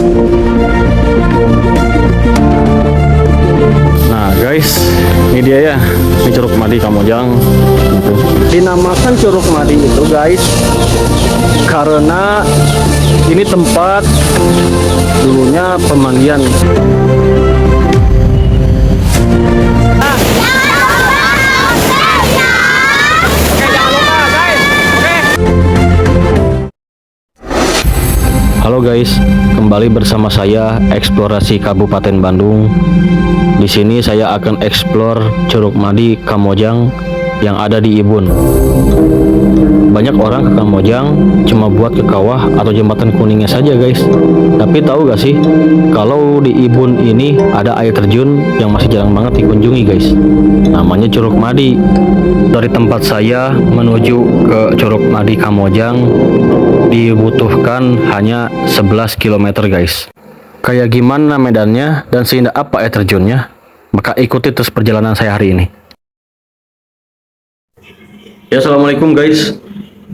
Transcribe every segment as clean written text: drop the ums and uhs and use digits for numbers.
Nah guys, ini dia ya, ini Curug Madi Kamojang. Dinamakan Curug Madi itu guys karena ini tempat dulunya pemandian. Halo guys, kembali bersama saya eksplorasi Kabupaten Bandung. Di sini saya akan eksplor Curug Madi Kamojang yang ada di Ibun. Banyak orang ke Kamojang cuma buat ke kawah atau jembatan kuningnya saja guys. Tapi tahu gak sih kalau di Ibun ini ada air terjun yang masih jarang banget dikunjungi guys. Namanya Curug Madi. Dari tempat saya menuju ke Curug Madi Kamojang dibutuhkan hanya 11 km guys. Kayak gimana medannya dan seindah apa air terjunnya? Maka ikuti terus perjalanan saya hari ini. Ya, assalamualaikum guys.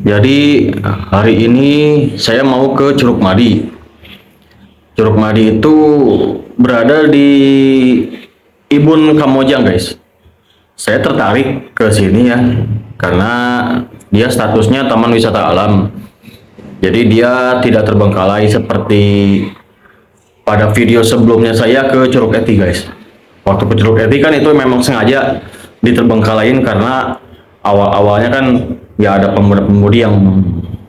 Jadi hari ini saya mau ke Curug Madi. Curug Madi itu berada di Ibun Kamojang guys. Saya tertarik ke sini ya karena dia statusnya taman wisata alam. Jadi dia tidak terbengkalai seperti pada video sebelumnya saya ke Curug Eti guys. Waktu ke Curug Eti kan itu memang sengaja diterbengkalain karena awal-awalnya kan ya ada pemuda-pemudi yang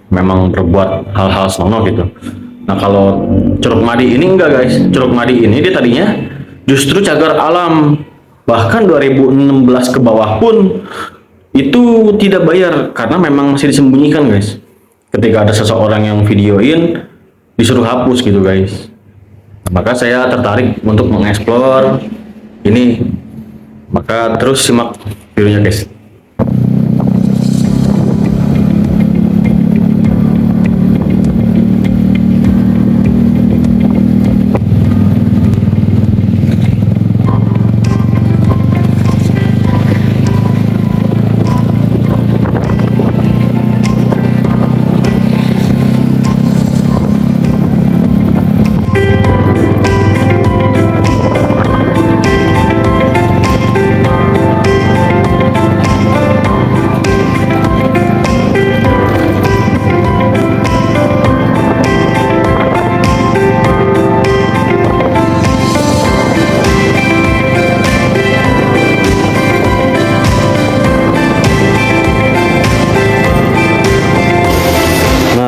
memang berbuat hal-hal senonoh gitu. Nah kalau Curug Madi ini enggak guys. Curug Madi ini dia tadinya justru cagar alam. Bahkan 2016 ke bawah pun itu tidak bayar karena memang masih disembunyikan guys. Ketika ada seseorang yang videoin disuruh hapus gitu guys. Maka saya tertarik untuk mengeksplor ini. Maka terus simak videonya guys.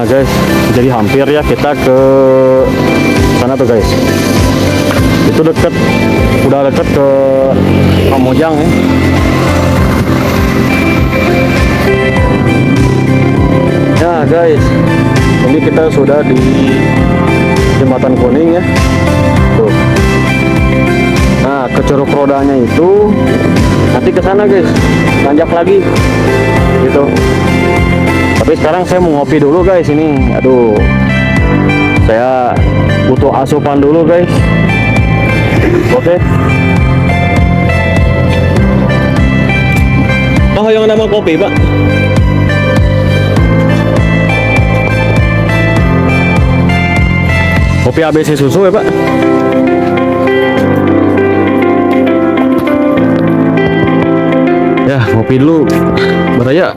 Guys, jadi hampir ya kita ke sana tuh guys. Itu deket, udah deket ke Kamojang ya. Ya guys, ini kita sudah di jembatan kuning ya. Tuh. Nah, ke Curug Rodanya itu nanti ke sana guys, nanjak lagi, gitu. Tapi sekarang saya mau ngopi dulu guys ini. Aduh, saya butuh asupan dulu guys. Oke. Oh, yang nama kopi pak? Kopi ABC susu ya pak? Ya, ngopi dulu. Beraya.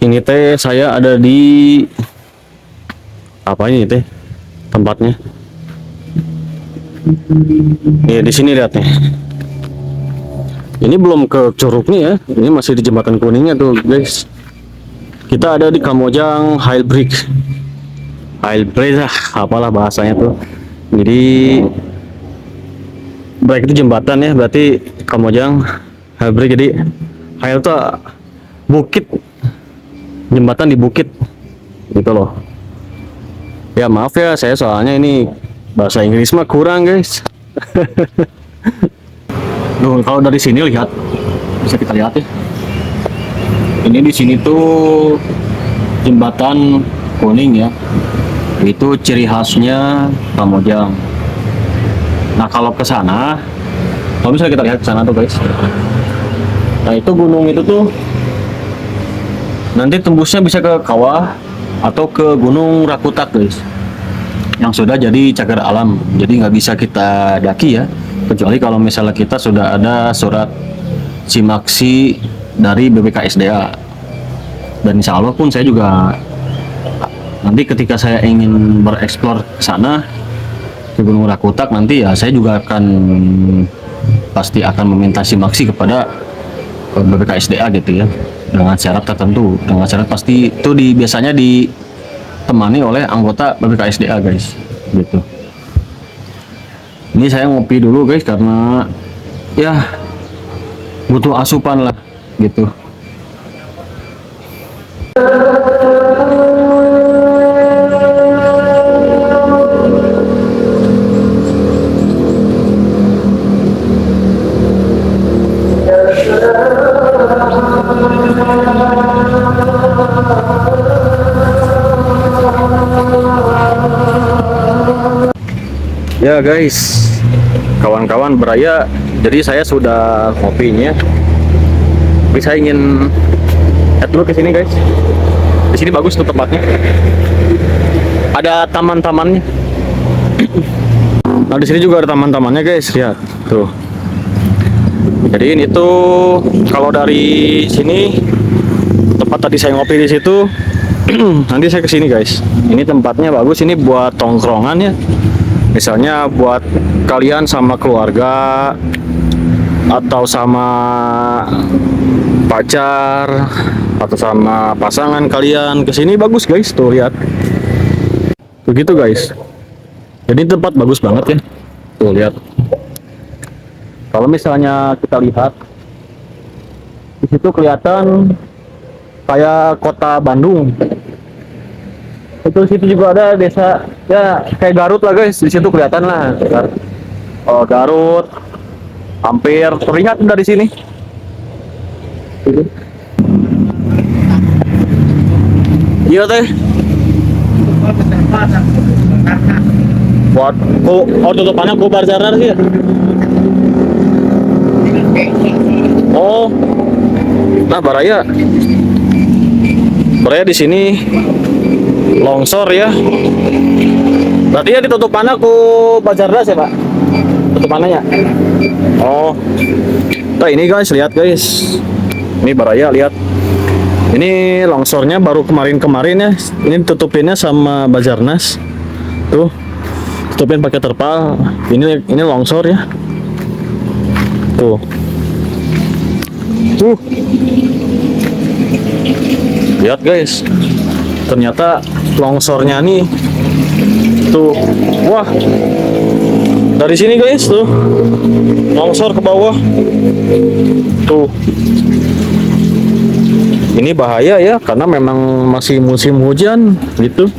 Ini teh saya ada di apa ini teh tempatnya? Nih di sini lihat nih. Ini belum ke curugnya ya. Ini masih di jembatan kuningnya tuh guys. Kita ada di Kamojang Hill Bridge. Hill Bridge apalah bahasanya tuh. Jadi baik itu jembatan ya, berarti Kamojang Hill Bridge. Jadi Hill tuh bukit, jembatan di bukit gitu loh. Ya maaf ya, saya soalnya ini bahasa Inggris mah kurang guys. Duh, kalau dari sini lihat bisa kita lihat ya. Ini di sini tuh jembatan kuning ya. Itu ciri khasnya Kamojang. Nah kalau ke sana, kalau misalnya kita lihat ke sana tuh guys. Nah itu gunung itu tuh nanti tembusnya bisa ke kawah atau ke Gunung Rakutak guys, yang sudah jadi cagar alam, jadi nggak bisa kita daki ya, kecuali kalau misalnya kita sudah ada surat simaksi dari BPKSDA. Dan insya Allah pun saya juga nanti ketika saya ingin bereksplor ke sana ke Gunung Rakutak nanti ya, saya juga pasti akan meminta simaksi kepada BPKSDA gitu ya, dengan syarat tertentu, dengan syarat pasti itu biasanya ditemani oleh anggota BPKSDA guys gitu. Ini saya ngopi dulu guys karena ya butuh asupan lah gitu. Ya guys, kawan-kawan beraya, jadi saya sudah ngopinya. Tapi saya ingin lihat dulu ke sini guys. Di sini bagus tuh tempatnya. Ada taman-tamannya. Nah di sini juga ada taman-tamannya guys, lihat tuh. Jadi ini tuh kalau dari sini tempat tadi saya ngopi di situ, nanti saya ke sini guys. Ini tempatnya bagus, ini buat tongkrongan ya. Misalnya buat kalian sama keluarga atau sama pacar atau sama pasangan kalian, kesini bagus guys, tuh lihat. Begitu guys. Jadi tempat bagus banget ya. Tuh lihat. Kalau misalnya kita lihat di situ kelihatan kayak kota Bandung. Itu situ juga ada desa ya kayak Garut lah guys, di situ kelihatan lah. Oh, Garut hampir terlihat dari sini. Iya teh. Buat tutupannya ku Barjarar sih. Oh, nah Baraya di sini longsor ya. Berarti ya ditutupannya ku Bajardas ya Pak? Tutupannya ya? Oh. Nah ini guys, lihat guys. Ini Baraya, lihat. Ini longsornya baru kemarin-kemarin ya. Ini tutupinnya sama Bajarnas. Tuh. Tutupin pakai terpal. Ini longsor ya. Tuh. Lihat guys. Ternyata longsornya nih tuh, wah dari sini guys tuh longsor ke bawah tuh. Ini bahaya ya karena memang masih musim hujan gitu.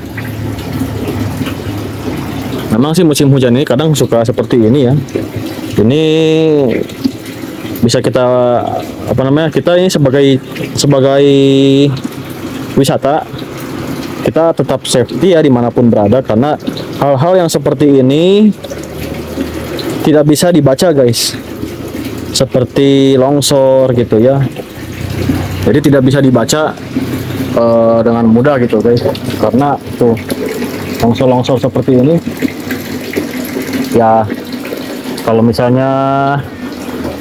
Memang sih musim hujan ini kadang suka seperti ini ya. Ini bisa kita kita ini sebagai wisata, kita tetap safety ya dimanapun berada, karena hal-hal yang seperti ini tidak bisa dibaca guys, seperti longsor gitu ya. Jadi tidak bisa dibaca dengan mudah gitu guys, karena tuh longsor-longsor seperti ini ya, kalau misalnya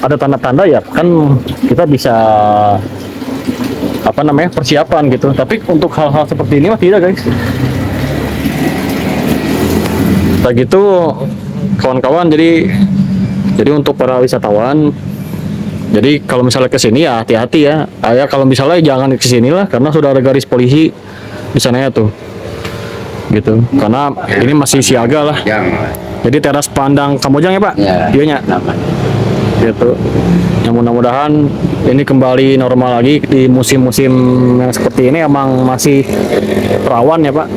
ada tanda-tanda ya kan kita bisa persiapan gitu. Tapi untuk hal-hal seperti ini mah tidak guys. Nah gitu kawan-kawan, jadi untuk para wisatawan, jadi kalau misalnya ke sini ya hati-hati ya. Kalau misalnya jangan ke sini lah, karena sudah ada garis polisi di sana ya tuh. Gitu. Karena ini masih siaga lah. Jadi teras pandang Kamojang ya Pak? Iya nya. Gitu. Yang mudah-mudahan ini kembali normal lagi di musim-musim yang seperti ini. Emang masih rawan ya Pak,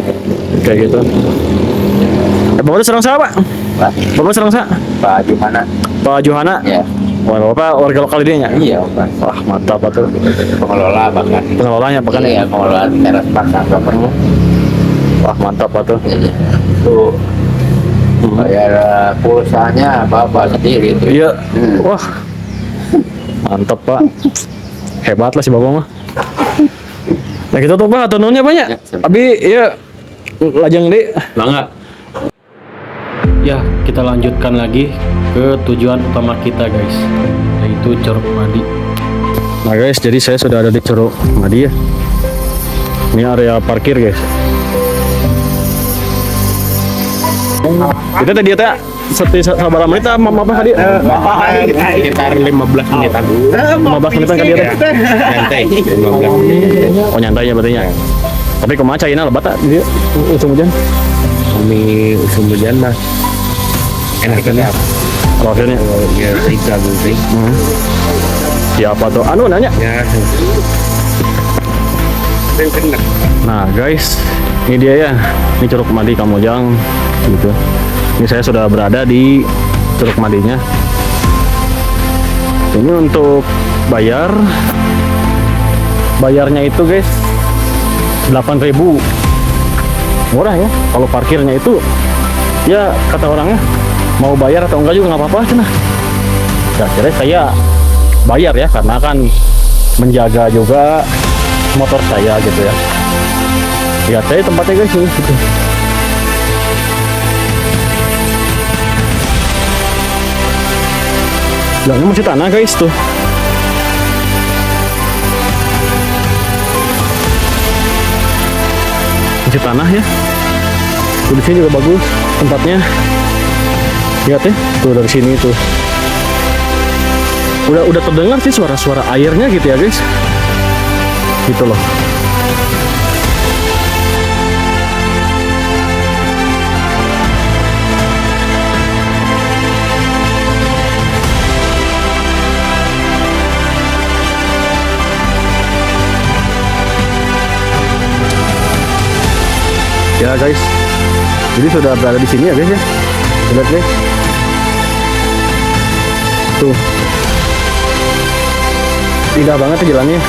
kayak gitu. Bapak serang siapa Pak? Bapak serang siapa? Pak Johana. Pak Johana? Ya. Wah, Bapak warga lokal dia nya? Iya, Pak. Wah, mantap Pak tuh. Pengelola bahkan. Pengelolanya bahkan Iya, ya? pengelola teras pasar perlu. Wah, mantap Pak tuh. Iya. Tuh. Bayar pulsanya Bapak sendiri itu. Iya. Wah. Mantap Pak. Hebat lah si Bapak mah. Nah kita tuh Pak, atau nonnya banyak. Ya, siap. Abi ya lajang deh. Bangga. Ya, kita lanjutkan lagi ke tujuan utama kita guys, yaitu Curug Madi. Nah guys, jadi saya sudah ada di Curug Madi ya. Ini area parkir guys. Kita tadi ya sabar menit apa tadi? Sekitar 15 menitan. 15 menitan kan dia teh. Nyantai 15 menit. Oh nyantai ya berarti ya. Tapi kumaha caina lebat tak dia usum hujan. Kami musim hujan mah enak kan ya. Kalau hasilnya Ya tiga gunting. siapa tuh? Anu nanya. Ya. Nah guys, ini dia ya. Ini Curug Madi Kamojang gitu. Ini saya sudah berada di Curug Madinya. Ini untuk bayar. Bayarnya itu guys 8.000. Murah ya. Kalau parkirnya itu ya kata orangnya mau bayar atau enggak juga nggak apa-apa cenah. Ya kira saya bayar ya karena kan menjaga juga motor saya gitu ya. Lihat saya tempatnya guys nih gitu. Nah, ini masih tanah guys tuh. Masih tanah ya. Tuh, di sini juga bagus tempatnya. Lihat ya, tuh dari sini tuh. Udah terdengar sih suara-suara airnya gitu ya guys. Gitu loh. Ya guys, jadi sudah berada di sini ya guys ya. Lihat guys, tuh indah banget tuh jalannya.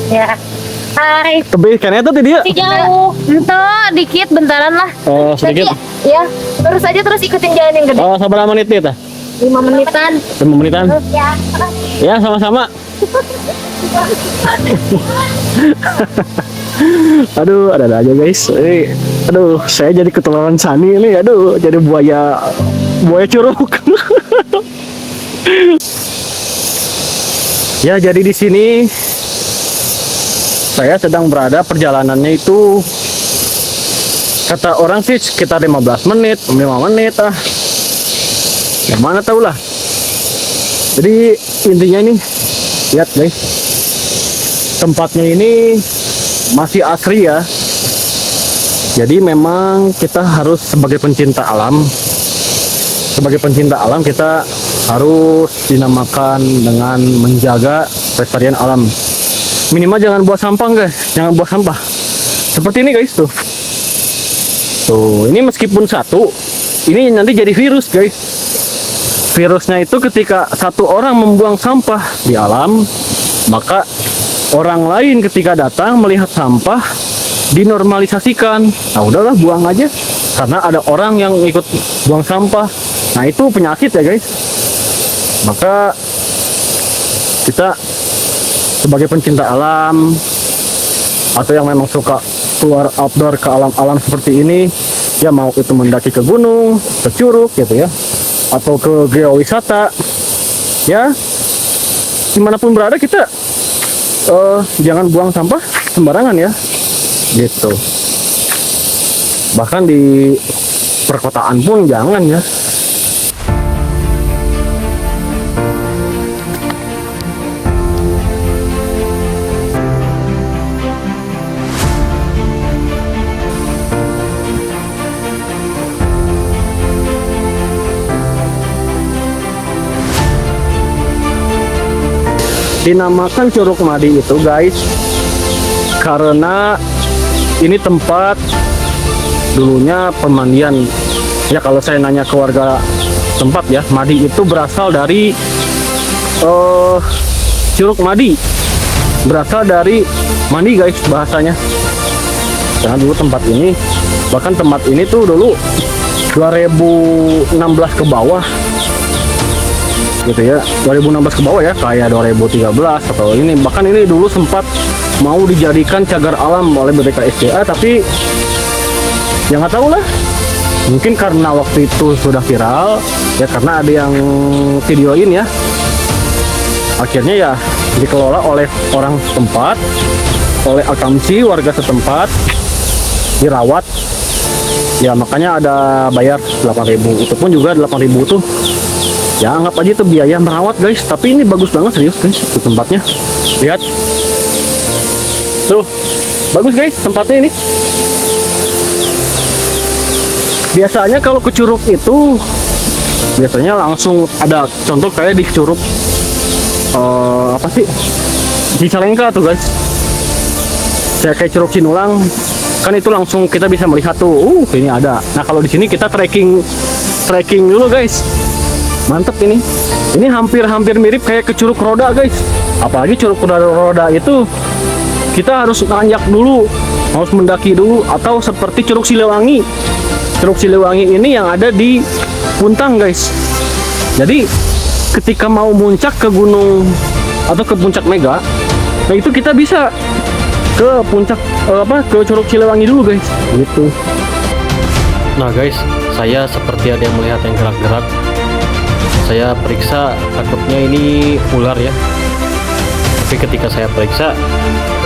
Ya. Hai. Tapi kayaknya tuh dia. Si jauh. Entah, dikit bentaran lah. Oh, sedikit. Tapi, ya, terus aja terus ikutin jalan yang gede. Oh, sabar menit nih tah? 5 menitan. 5 menitan. Ya. Ya, sama-sama. Aduh, ada aja guys. Aduh, saya jadi ketularan Sani ini. Aduh, jadi buaya curug. Ya, jadi di sini saya sedang berada, perjalanannya itu kata orang sih sekitar 15 menit, 5 menit ah. Yang mana tahu lah. Jadi intinya ini lihat guys. Tempatnya ini masih asri ya. Jadi memang kita harus sebagai pencinta alam. Sebagai pencinta alam kita harus dinamakan dengan menjaga kelestarian alam. Minimal jangan buang sampah guys, jangan buang sampah. Seperti ini guys tuh. Tuh, ini meskipun satu, ini nanti jadi virus guys. Virusnya itu ketika satu orang membuang sampah di alam, maka orang lain ketika datang melihat sampah dinormalisasikan. Nah udahlah buang aja, karena ada orang yang ikut buang sampah. Nah itu penyakit ya guys. Maka kita sebagai pencinta alam atau yang memang suka keluar outdoor ke alam-alam seperti ini, ya mau itu mendaki ke gunung, ke curug gitu ya, atau ke geowisata, ya dimanapun berada kita jangan buang sampah sembarangan ya, gitu. Bahkan di perkotaan pun jangan ya. Dinamakan Curug Madi itu guys karena ini tempat dulunya pemandian ya. Kalau saya nanya ke warga tempat ya, Madi itu berasal dari Curug Madi, berasal dari mandi guys bahasanya. Karena dulu tempat ini, bahkan tempat ini tuh dulu 2016 ke bawah gitu ya, 2016 ke bawah ya, kayak 2013 atau ini, bahkan ini dulu sempat mau dijadikan cagar alam oleh BPKSDA, tapi ya nggak tahu lah, mungkin karena waktu itu sudah viral ya, karena ada yang videoin ya, akhirnya ya dikelola oleh orang setempat, oleh akamsi warga setempat, dirawat ya, makanya ada bayar 8.000. Itu pun juga 8.000 tuh ya anggap aja itu biaya merawat guys, tapi ini bagus banget serius guys itu tempatnya, lihat tuh, bagus guys tempatnya ini. Biasanya kalau ke Curug itu biasanya langsung ada contoh kayak di Curug apa sih, di Cicalengka tuh guys, kayak Curug Cinulang kan, itu langsung kita bisa melihat tuh ini ada. Nah kalau di sini kita trekking dulu guys, mantep ini hampir mirip kayak ke Curug Roda guys, apalagi Curug Roda itu kita harus nanjak dulu, harus mendaki dulu, atau seperti Curug Siliwangi. Curug Siliwangi ini yang ada di Puntang guys, jadi ketika mau muncak ke gunung atau ke puncak Mega, nah itu kita bisa ke puncak ke Curug Siliwangi dulu guys gitu. Nah guys, saya seperti ada yang melihat yang gerak-gerak. Saya periksa, takutnya ini ular ya, tapi ketika saya periksa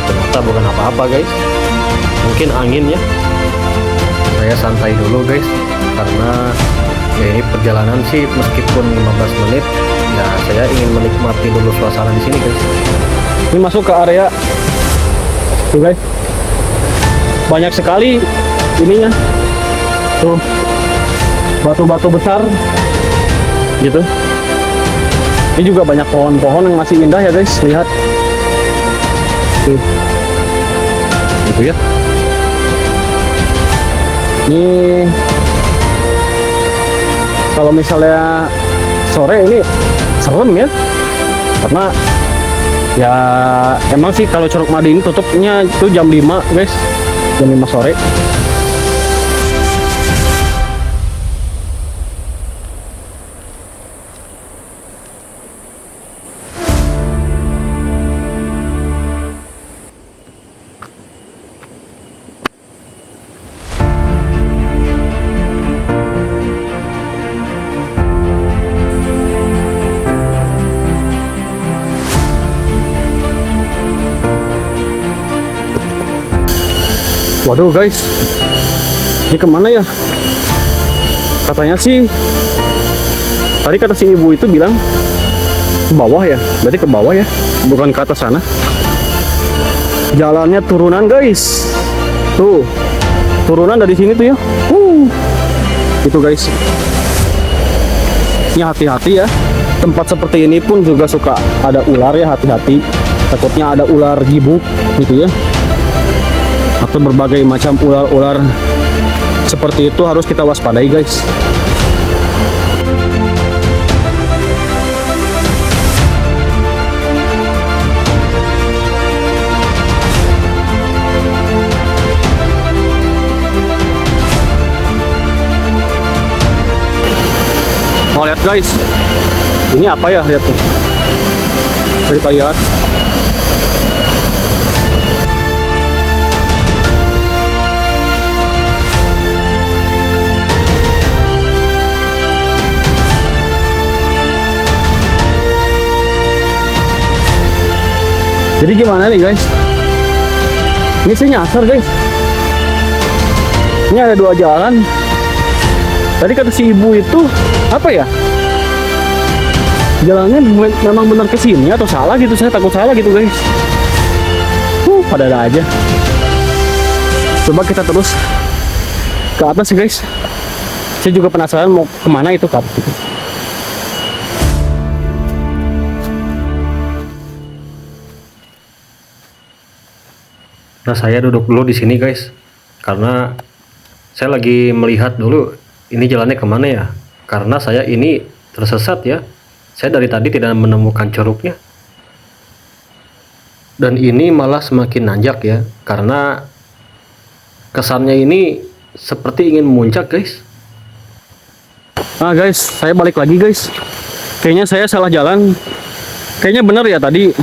ternyata bukan apa-apa guys, mungkin angin ya. Saya santai dulu guys, karena ya ini perjalanan sih meskipun 15 menit ya, saya ingin menikmati dulu suasana di sini guys. Ini masuk ke area tuh guys, banyak sekali ininya tuh, batu-batu besar gitu. Ini juga banyak pohon-pohon yang masih indah ya guys, lihat tuh gitu ya. Ini kalau misalnya sore ini serem ya, karena ya emang sih kalau Curug Madi ini tutupnya itu jam 5 guys, jam 5 sore. Waduh guys, ini kemana ya? Katanya sih, tadi kata si ibu itu bilang ke bawah ya, berarti ke bawah ya, bukan ke atas sana. Jalannya turunan guys, tuh turunan dari sini tuh ya, itu guys. Ini hati-hati ya, tempat seperti ini pun juga suka ada ular ya, hati-hati, takutnya ada ular gibuk gitu ya, atau berbagai macam ular-ular seperti itu, harus kita waspadai guys. Mau lihat guys, ini apa ya, lihat tuh, kita lihat. Jadi gimana nih guys, ini saya nyasar guys, ini ada 2 jalan. Tadi kata si ibu itu apa ya, jalannya memang benar ke sini atau salah gitu, saya takut salah gitu guys. Pada ada aja. Coba kita terus ke atas guys, saya juga penasaran mau kemana itu kap. Nah, saya duduk dulu di sini guys, karena saya lagi melihat dulu ini jalannya kemana ya, karena saya ini tersesat ya. Saya dari tadi tidak menemukan curugnya, dan ini malah semakin nanjak ya, karena kesannya ini seperti ingin memuncak guys. Nah guys, saya balik lagi guys. Kayaknya saya salah jalan. Kayaknya benar ya tadi.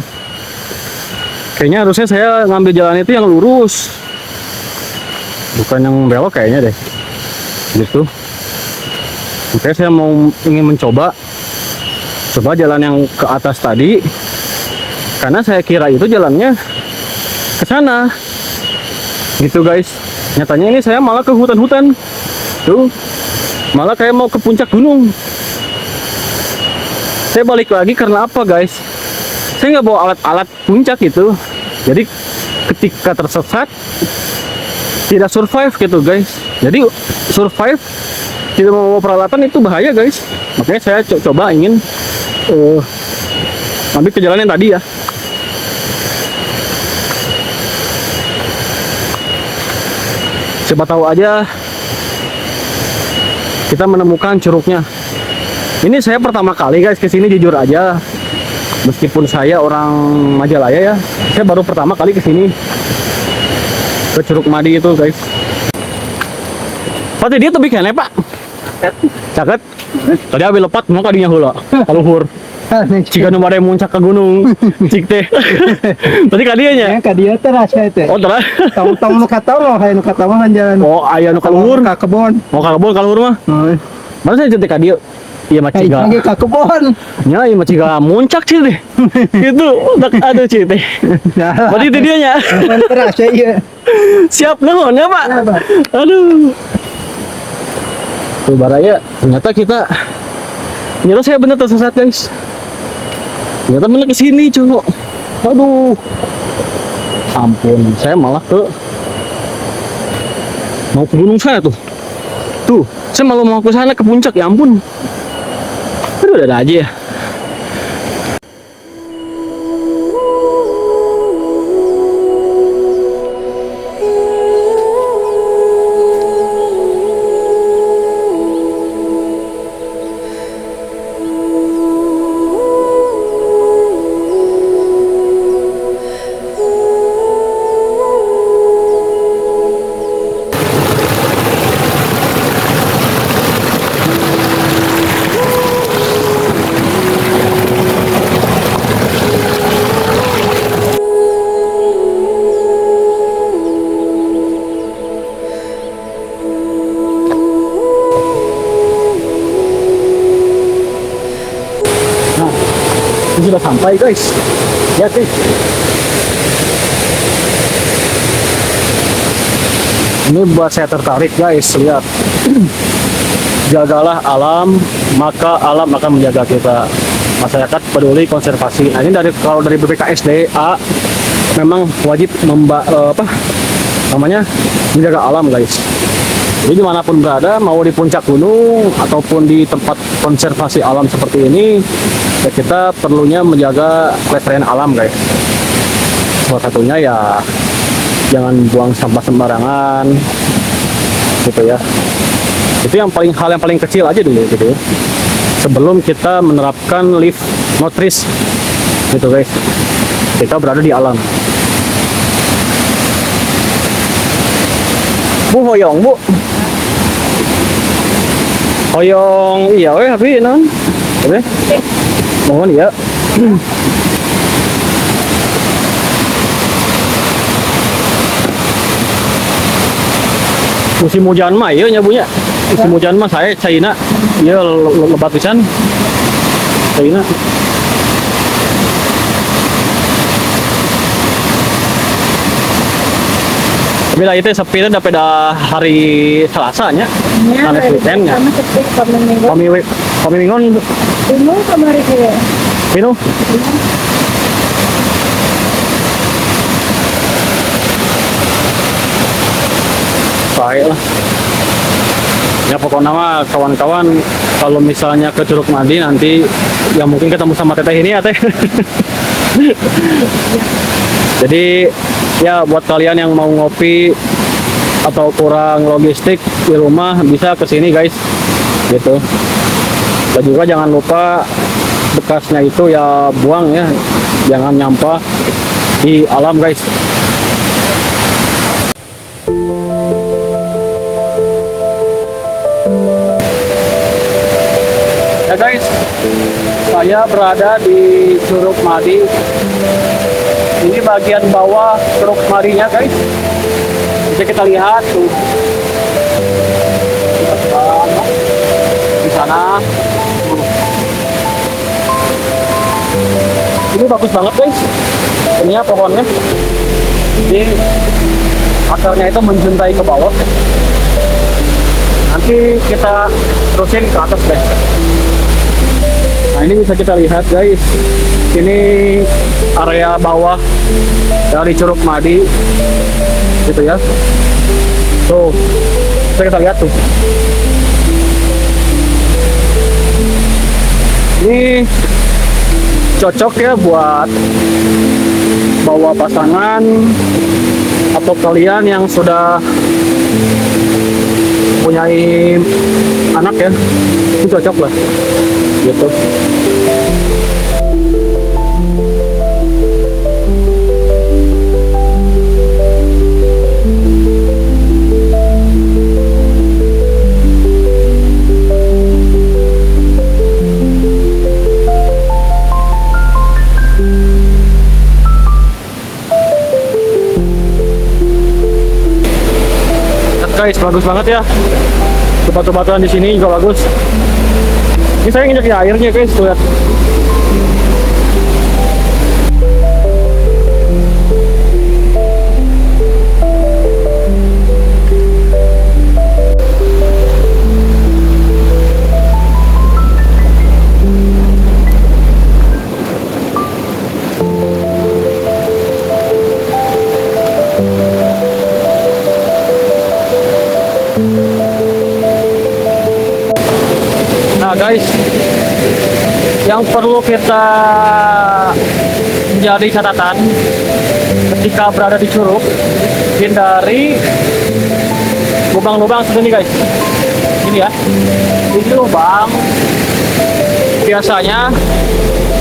Kayaknya harusnya saya ngambil jalan itu yang lurus, bukan yang belok kayaknya deh. Gitu. Makanya saya ingin mencoba jalan yang ke atas tadi, karena saya kira itu jalannya ke sana. Gitu guys. Nyatanya ini saya malah ke hutan-hutan. Tuh. Malah kayak mau ke puncak gunung. Saya balik lagi karena apa guys? Saya nggak bawa alat-alat puncak gitu. Jadi ketika tersesat tidak survive gitu guys. Jadi survive tidak membawa peralatan itu bahaya guys. Makanya saya coba ingin ambil ke jalan yang tadi ya. Siapa tahu aja kita menemukan curugnya. Ini saya pertama kali guys kesini, jujur aja. Meskipun saya orang Majalaya ya, saya baru pertama kali kesini ke Curug Madi itu guys. Pati dia tebik kene pak. Caket. Tadi abi lepat mau kadinya heula. Kaluhur. Jika nu bade muncak ke gunung, cik teh. Berarti kadinya nya. Ka dia teh rasa teh. Oh, tara. Tahu nu katawa hayang nu katawa kan jalan. Oh, aya nu kaluhur. Ka kebon. Mau ka kebon kaluhur mah. Mana saya jadi kadieu. Iya mah ciga. Lagi ka kebon. Ya, iya mah ciga muncak sih teh. Itu dak ada cik teh. Berarti itu dia nya. Terasa iya. Siap nuhun ya, Pak. Aduh. Tuh baraya, ternyata saya bener tersesat guys. Ternyata bener kesini cowok. Aduh. Ampun, saya malah mau ke gunung sana tuh. Tuh, saya malah mau ke sana ke puncak, ya ampun. Aduh, ada aja ya. Sudah sampai guys, lihat nih. Ini buat saya tertarik guys, lihat. Jagalah alam, maka alam akan menjaga kita. Masyarakat peduli konservasi. Nah, ini kalau dari BPKSDA memang wajib menjaga alam guys. Jadi dimanapun berada, mau di puncak gunung ataupun di tempat konservasi alam seperti ini, ya kita perlunya menjaga kelestarian alam guys. Salah satunya ya jangan buang sampah sembarangan gitu ya. Itu hal yang paling kecil aja dulu gitu ya. Sebelum kita menerapkan live not risk gitu guys. Kita berada di alam. Bu hoyong bu. Hoyong iya weh tapi non. Oke. Mohon ya. Musim hujan mah iya nya bunya. Musim hujan mah saya China. Iya lebat pisan. China. Bila itu sepi itu pada hari Selasa nya. Hari weekend nya. Pamimingon. Bingung sama hari ini. Bingung. Baiklah. Ya pokoknya mah kawan-kawan kalau misalnya ke Curug Madi nanti ya mungkin ketemu sama teteh ini ya teh. Jadi ya buat kalian yang mau ngopi atau kurang logistik di rumah bisa ke sini guys gitu. Dan juga jangan lupa bekasnya itu ya buang ya, jangan nyampah di alam guys. guys, saya berada di Curug Madi. Ini bagian bawah Curug Madinya guys. Bisa kita lihat tuh. Di sana. Ini bagus banget guys. Ini ya pohonnya. Jadi akarnya itu menjuntai ke bawah. Nanti kita terusin ke atas guys. Nah ini bisa kita lihat guys. Ini area bawah dari Curug Madi, gitu ya. Tuh, bisa kita lihat tuh. Ini cocok ya buat bawa pasangan atau kalian yang sudah punyai anak ya, itu cocok lah gitu. Guys, bagus banget ya. Batu-batuan di sini juga bagus. Ini saya nginjak di airnya guys, tuh lihat. Nah guys, yang perlu kita jadi catatan ketika berada di curug, hindari lubang-lubang seperti ini guys. Ini ya, ini lubang biasanya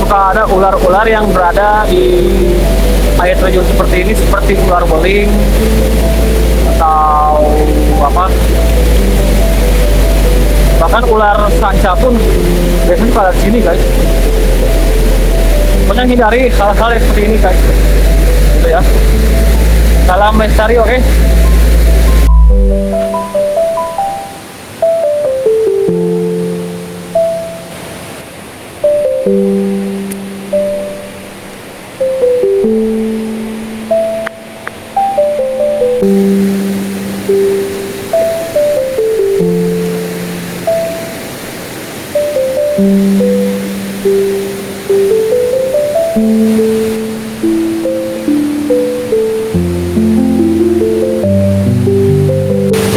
suka ada ular-ular yang berada di air terjun seperti ini, seperti ular beling atau apa, bahkan ular sanca pun biasanya pada di sini guys. Pokoknya hindari hal-hal yang seperti ini guys, gitu ya. Salam lestari, oke?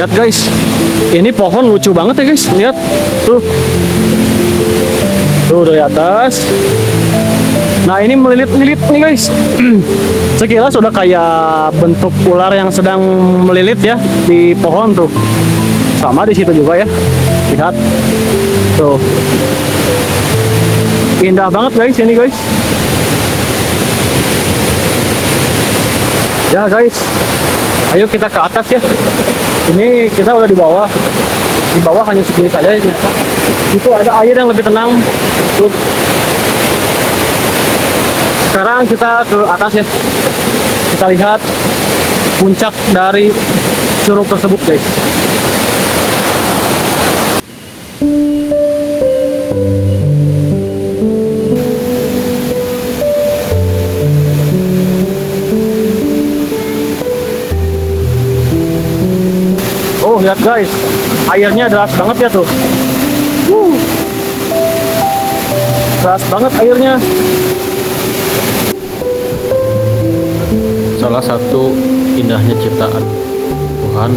Lihat guys, ini pohon lucu banget ya guys. Lihat tuh, tuh dari atas. Nah ini melilit-lilit nih guys. Sekilas sudah kayak bentuk ular yang sedang melilit ya di pohon tuh. Sama di situ juga ya. Lihat tuh, indah banget guys ini guys. Ya guys, ayo kita ke atas ya. Ini kita udah di bawah. Di bawah hanya segini saja. Itu ada air yang lebih tenang. Tuh. Sekarang kita ke atas ya. Kita lihat puncak dari curug tersebut guys. Oh lihat guys, airnya deras banget ya tuh. Deras banget airnya. Salah satu indahnya ciptaan Tuhan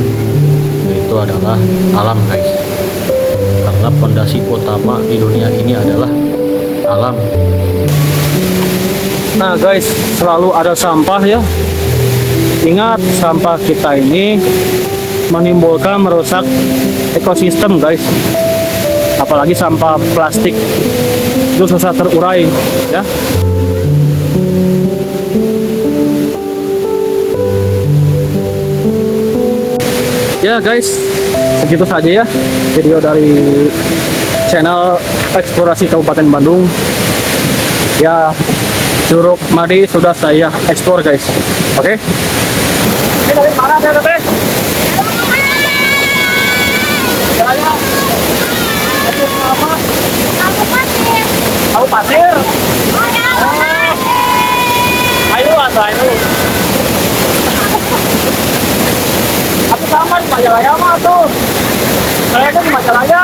yaitu adalah alam guys. Karena fondasi utama di dunia ini adalah alam. Nah guys, selalu ada sampah ya. Ingat, sampah kita ini menimbulkan, merusak ekosistem guys. Apalagi sampah plastik, itu susah terurai ya. Ya guys, segitu saja ya video dari channel eksplorasi Kabupaten Bandung. Ya, Curug Madi sudah saya explore guys. Oke. Ini dari mana saya teh? Jalannya. Apa? Tahu pasir. Ayo atuh ayo. Aku sama di Majalaya mah tuh. Saya kan di Majalaya.